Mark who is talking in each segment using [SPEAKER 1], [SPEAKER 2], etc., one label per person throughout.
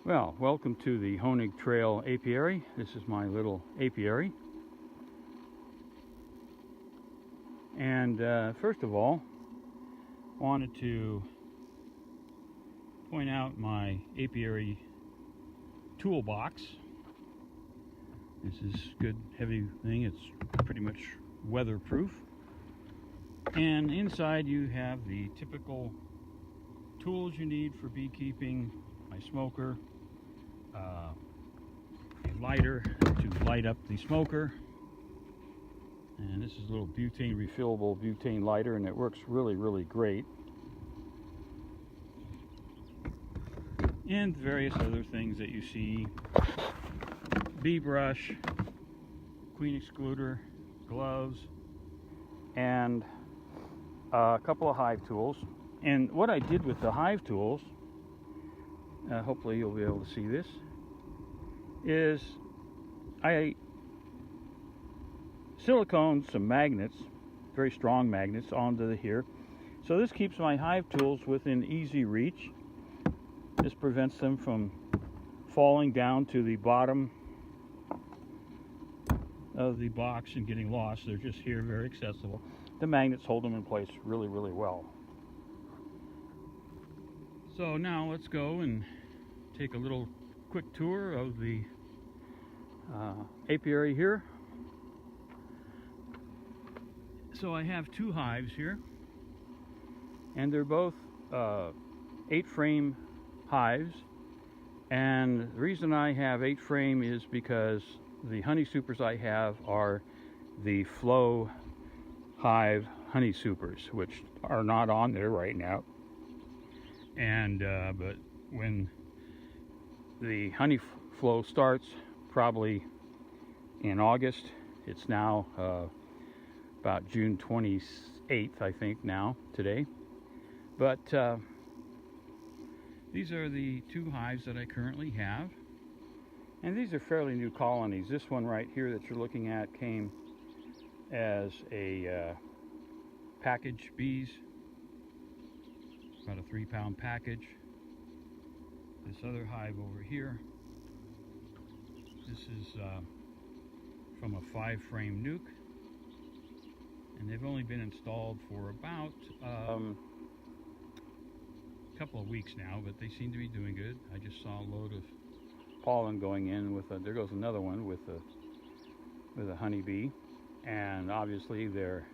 [SPEAKER 1] Well, welcome to the Honig Trail Apiary. This is my little apiary. And first of all, wanted to point out my apiary toolbox. This is good, heavy thing. It's pretty much weatherproof. And inside you have the typical tools you need for beekeeping: my smoker, a lighter to light up the smoker, and this is a little butane, refillable butane lighter, and it works really great. And various other things that you see: bee brush, queen excluder, gloves, and a couple of hive tools. And what I did with the hive tools, hopefully you'll be able to see this, is I siliconed some magnets, very strong magnets, onto here. So this keeps my hive tools within easy reach. This prevents them from falling down to the bottom of the box and getting lost. They're just here, very accessible. The magnets hold them in place really well. So now let's go and take a little quick tour of the apiary here. So I have two hives here, and they're both 8-frame hives. And the reason I have 8-frame is because the honey supers I have are the Flow Hive honey supers, which are not on there right now. And but when the honey flow starts, probably in August, it's now about June 28th, I think, now, today. But these are the two hives that I currently have. And these are fairly new colonies. This one right here that you're looking at came as a package bees, about a 3-pound package. This other hive over here, this is from a 5-frame nuke, and they've only been installed for about a couple of weeks now, but they seem to be doing good. I just saw a load of pollen going in with there goes another one with a honeybee, and obviously they're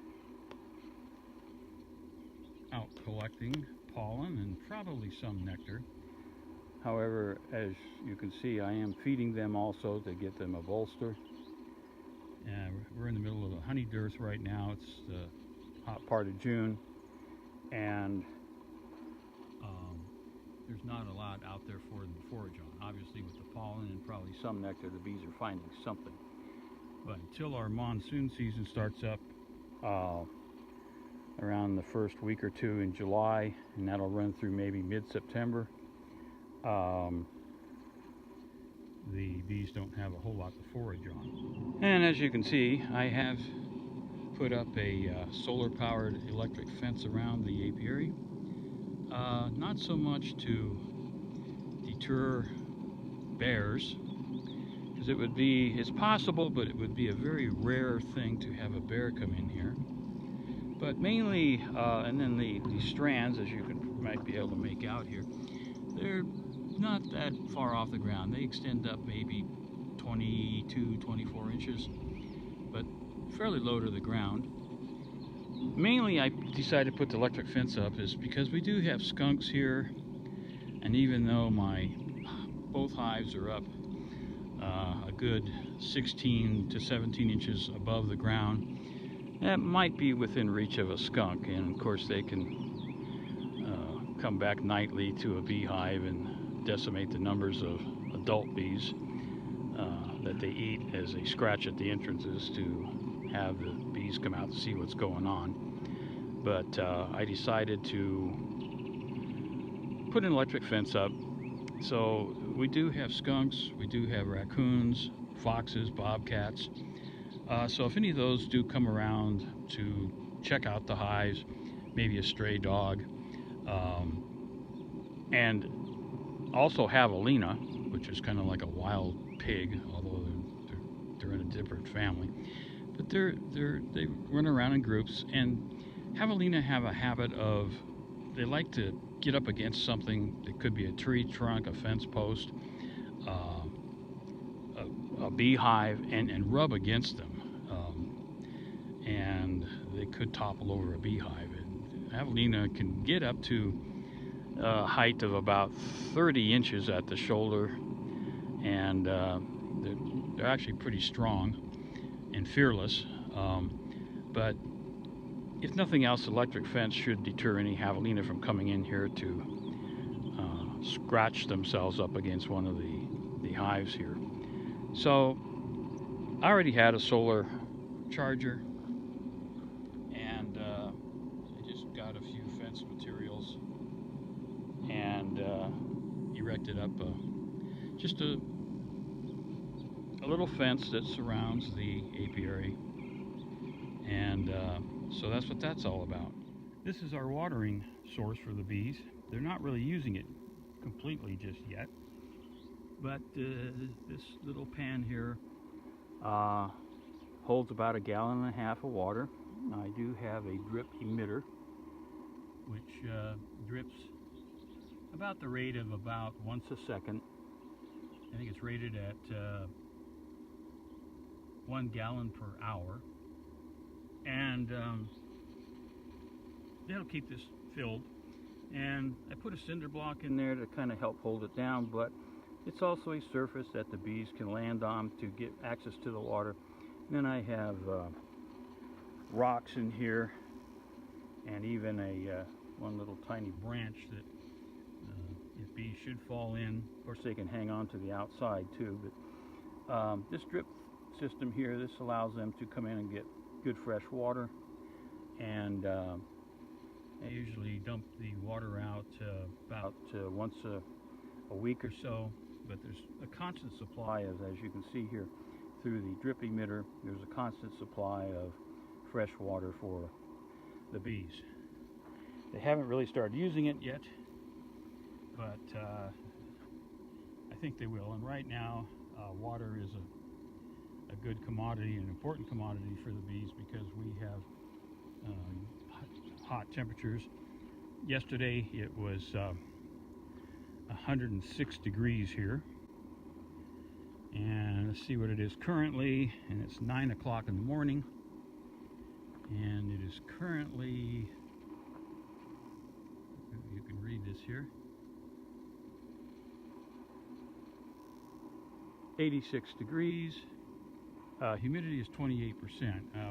[SPEAKER 1] out collecting pollen and probably some nectar. However, as you can see, I am feeding them also to get them a bolster. We're in the middle of a honey dearth right now. It's the hot part of June, and there's not a lot out there for them to forage on. Obviously, with the pollen and probably some nectar, the bees are finding something. But until our monsoon season starts up around the first week or two in July, and that'll run through maybe mid-September, the bees don't have a whole lot to forage on. And as you can see, I have put up a solar-powered electric fence around the apiary. Not so much to deter bears, because it's possible, but it would be a very rare thing to have a bear come in here. But mainly, and then the strands, as you might be able to make out here, they're not that far off the ground. They extend up maybe 22, 24 inches, but fairly low to the ground. Mainly, I decided to put the electric fence up is because we do have skunks here, and even though both hives are up a good 16 to 17 inches above the ground, that might be within reach of a skunk. And of course they can come back nightly to a beehive and decimate the numbers of adult bees that they eat as they scratch at the entrances to have the bees come out to see what's going on. But I decided to put an electric fence up. So we do have skunks, we do have raccoons, foxes, bobcats. So if any of those do come around to check out the hives, maybe a stray dog, and also javelina, which is kind of like a wild pig, although they're in a different family. But they run around in groups, and javelina have a habit of, they like to get up against something. It could be a tree trunk, a fence post, uh, a beehive, and rub against them. And they could topple over a beehive. And javelina can get up to a height of about 30 inches at the shoulder, and they're actually pretty strong and fearless. But if nothing else, electric fence should deter any javelina from coming in here to scratch themselves up against one of the hives here. So I already had a solar charger, and I just got a few fence materials and erected up just a little fence that surrounds the apiary, and so that's what that's all about. This is our watering source for the bees. They're not really using it completely just yet, but this little pan here holds about 1.5 gallons of water. I do have a drip emitter, which drips about the rate of about once a second. I think it's rated at 1 gallon per hour, and that'll keep this filled. And I put a cinder block in there to kind of help hold it down, but it's also a surface that the bees can land on to get access to the water. And then I have rocks in here, and even a one little tiny branch that if bees should fall in, of course they can hang on to the outside too. But this drip system here, this allows them to come in and get good fresh water, and I usually dump the water out about once a week or so, but there's a constant supply, as you can see here through the drip emitter. There's a constant supply of fresh water for the bees. They haven't really started using it yet, but I think they will. And right now, water is a good commodity, an important commodity for the bees, because we have hot temperatures. Yesterday it was 106 degrees here, and let's see what it is currently, and it's 9 o'clock in the morning, and it is currently, you can read this here, 86 degrees. Humidity is 28%.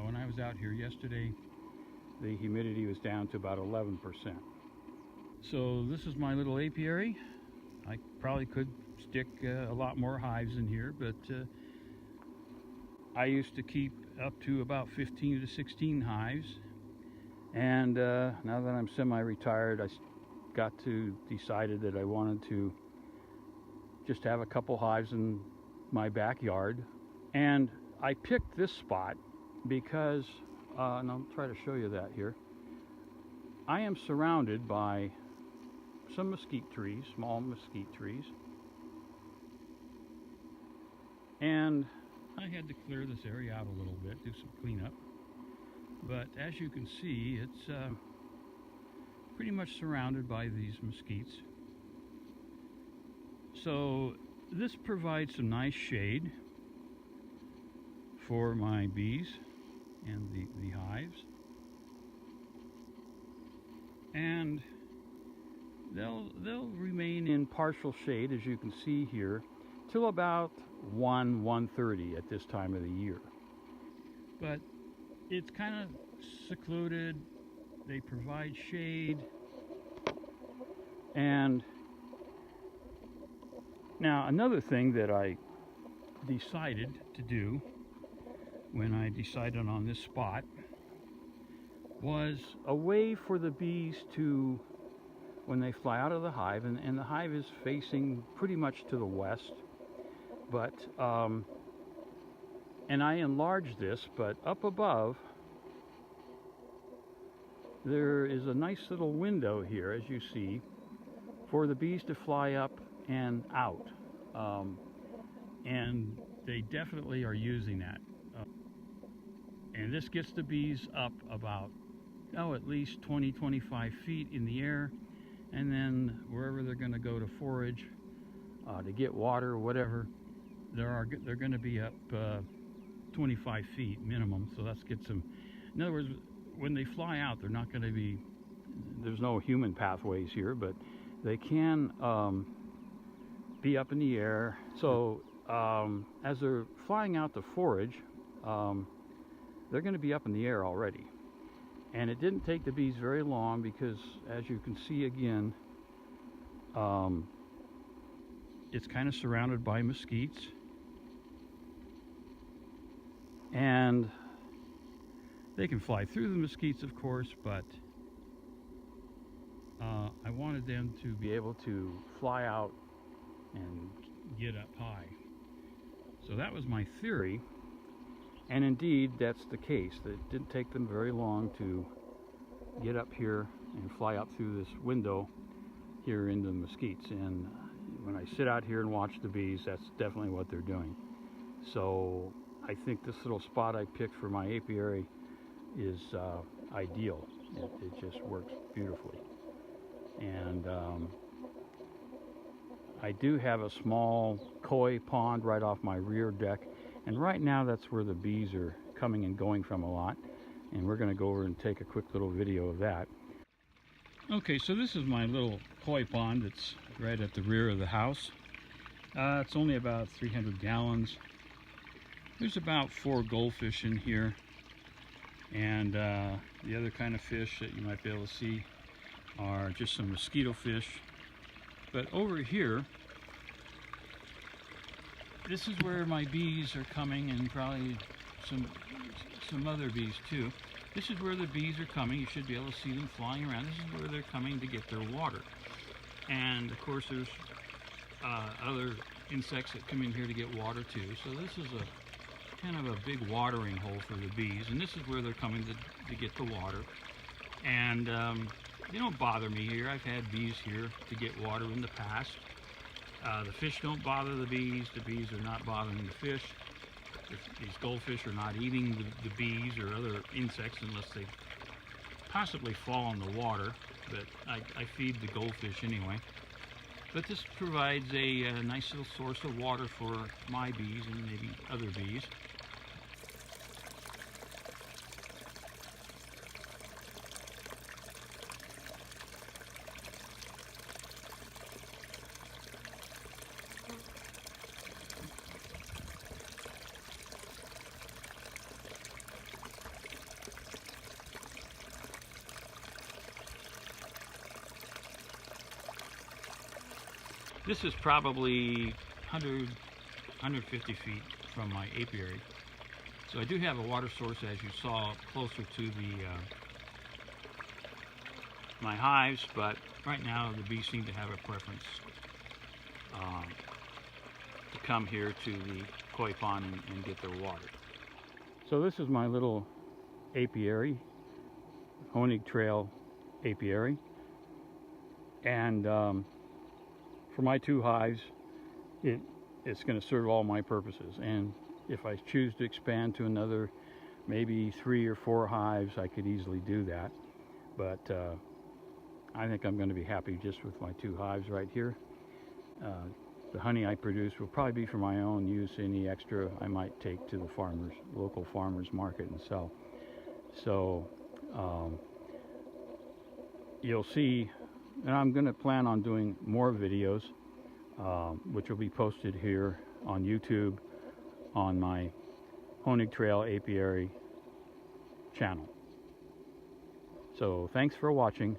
[SPEAKER 1] When I was out here yesterday, the humidity was down to about 11%. So this is my little apiary. I probably could stick a lot more hives in here, but I used to keep up to about 15 to 16 hives, and now that I'm semi-retired, I decided that I wanted to just have a couple hives in my backyard. And I picked this spot because, and I'll try to show you that here, I am surrounded by some mesquite trees, small mesquite trees, and I had to clear this area out a little bit, do some cleanup. But as you can see, it's pretty much surrounded by these mesquites. So this provides some nice shade for my bees and the hives, and they'll remain in partial shade, as you can see here, till about 1:30 at this time of the year. But it's kind of secluded. They provide shade, and now another thing that I decided to do when I decided on this spot was a way for the bees to, when they fly out of the hive, and the hive is facing pretty much to the west, but and I enlarged this, but up above there is a nice little window here, as you see, for the bees to fly up and out. And they definitely are using that. And this gets the bees up about, at least 20-25 feet in the air, and then wherever they're going to go to forage, to get water or whatever, they're going to be up 25 feet minimum. So that gets them. In other words, when they fly out, they're not going to be. There's no human pathways here, but they can be up in the air. So as they're flying out to forage, they're going to be up in the air already. And it didn't take the bees very long because, as you can see again, it's kind of surrounded by mesquites. And they can fly through the mesquites, of course, but I wanted them to be able to fly out and get up high. So that was my theory. And indeed, that's the case. It didn't take them very long to get up here and fly up through this window here into the mesquites. And when I sit out here and watch the bees, that's definitely what they're doing. So I think this little spot I picked for my apiary is ideal. It just works beautifully. And I do have a small koi pond right off my rear deck. And right now that's where the bees are coming and going from a lot. And we're going to go over and take a quick little video of that. Okay, so this is my little koi pond that's right at the rear of the house. It's only about 300 gallons. There's about 4 goldfish in here. And the other kind of fish that you might be able to see are just some mosquito fish. But over here, this is where my bees are coming, and probably some other bees too. This is where the bees are coming. You should be able to see them flying around. This is where they're coming to get their water. And of course there's other insects that come in here to get water too. So this is a kind of a big watering hole for the bees, and this is where they're coming to get the water. And they don't bother me here. I've had bees here to get water in the past. The fish don't bother the bees are not bothering the fish. These goldfish are not eating the bees or other insects unless they possibly fall in the water, but I feed the goldfish anyway. But this provides a nice little source of water for my bees and maybe other bees. This is probably 150 feet from my apiary. So I do have a water source, as you saw, closer to my hives, but right now the bees seem to have a preference to come here to the koi pond and get their water. So this is my little apiary, Honig Trail apiary, and for my 2 hives, it's going to serve all my purposes. And if I choose to expand to another, maybe 3 or 4 hives, I could easily do that. But I think I'm going to be happy just with my 2 hives right here. The honey I produce will probably be for my own use. Any extra I might take to the local farmers market and sell. So you'll see. And I'm going to plan on doing more videos, which will be posted here on YouTube on my Honig Trail Apiary channel. So thanks for watching.